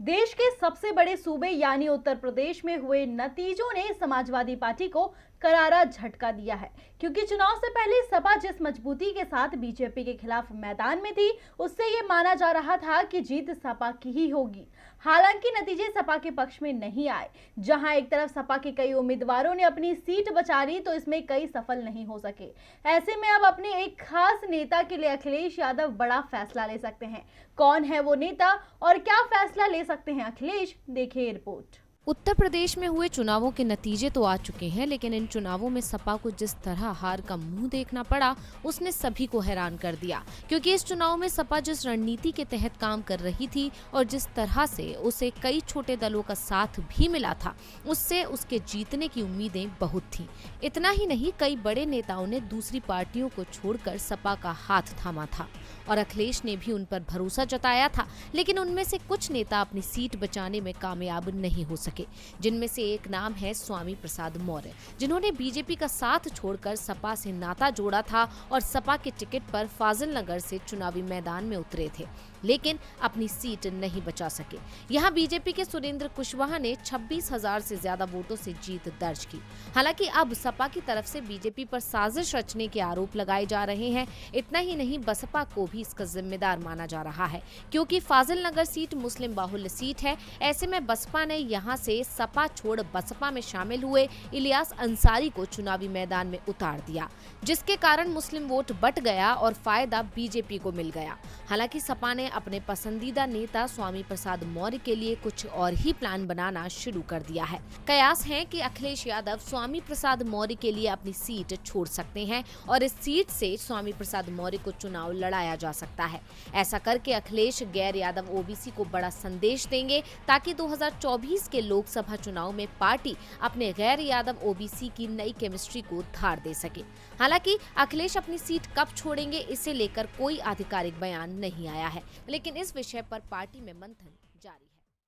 देश के सबसे बड़े सूबे यानी उत्तर प्रदेश में हुए नतीजों ने समाजवादी पार्टी को करारा झटका दिया है, क्योंकि चुनाव से पहले सपा जिस मजबूती के साथ बीजेपी के खिलाफ मैदान में थी, उससे ये माना जा रहा था कि जीत सपा की ही होगी। हालांकि नतीजे सपा के पक्ष में नहीं आए। जहां एक तरफ सपा के कई उम्मीदवारों ने अपनी सीट बचा ली, तो इसमें कई सफल नहीं हो सके। ऐसे में अब अपने एक खास नेता के लिए अखिलेश यादव बड़ा फैसला ले सकते हैं। कौन है वो नेता और क्या फैसला ले सकते हैं अखिलेश, देखिए रिपोर्ट। उत्तर प्रदेश में हुए चुनावों के नतीजे तो आ चुके हैं, लेकिन इन चुनावों में सपा को जिस तरह हार का मुंह देखना पड़ा, उसने सभी को हैरान कर दिया। क्योंकि इस चुनाव में सपा जिस रणनीति के तहत काम कर रही थी और जिस तरह से उसे कई छोटे दलों का साथ भी मिला था, उससे उसके जीतने की उम्मीदें बहुत थीं। इतना ही नहीं, कई बड़े नेताओं ने दूसरी पार्टियों को छोड़कर सपा का हाथ थामा था और अखिलेश ने भी उन पर भरोसा जताया था। लेकिन उनमें से कुछ नेता अपनी सीट बचाने में कामयाब नहीं हो सके, जिनमें से एक नाम है स्वामी प्रसाद मौर्य, जिन्होंने बीजेपी का साथ छोड़कर सपा से नाता जोड़ा था और सपा के टिकट पर फाजिल नगर से चुनावी मैदान में उतरे थे, लेकिन अपनी सीट नहीं बचा सके। यहाँ बीजेपी के सुरेंद्र कुशवाहा ने 26,000 से ज्यादा वोटों से जीत दर्ज की। हालांकि अब सपा की तरफ से बीजेपी पर साजिश रचने के आरोप लगाए जा रहे हैं। इतना ही नहीं, बसपा को भी इसका जिम्मेदार माना जा रहा है, क्योंकि फाजिल नगर सीट मुस्लिम बाहुल्य सीट है। ऐसे में बसपा ने यहाँ से सपा छोड़ बसपा में शामिल हुए इलियास अंसारी को चुनावी मैदान में उतार दिया, जिसके कारण मुस्लिम वोट बट गया और फायदा बीजेपी को मिल गया। हालांकि सपा ने अपने पसंदीदा नेता स्वामी प्रसाद मौर्य के लिए कुछ और ही प्लान बनाना शुरू कर दिया है। कयास है कि अखिलेश यादव स्वामी प्रसाद मौर्य के लिए अपनी सीट छोड़ सकते हैं और इस सीट से स्वामी प्रसाद मौर्य को चुनाव लड़ाया जा सकता है। ऐसा करके अखिलेश गैर यादव ओबीसी को बड़ा संदेश देंगे, ताकि 2024 के लोकसभा चुनाव में पार्टी अपने गैर यादव ओबीसी की नई केमिस्ट्री को धार दे सके। हालांकि अखिलेश अपनी सीट कब छोड़ेंगे, इसे लेकर कोई आधिकारिक बयान नहीं आया है, लेकिन इस विषय पर पार्टी में मंथन जारी है।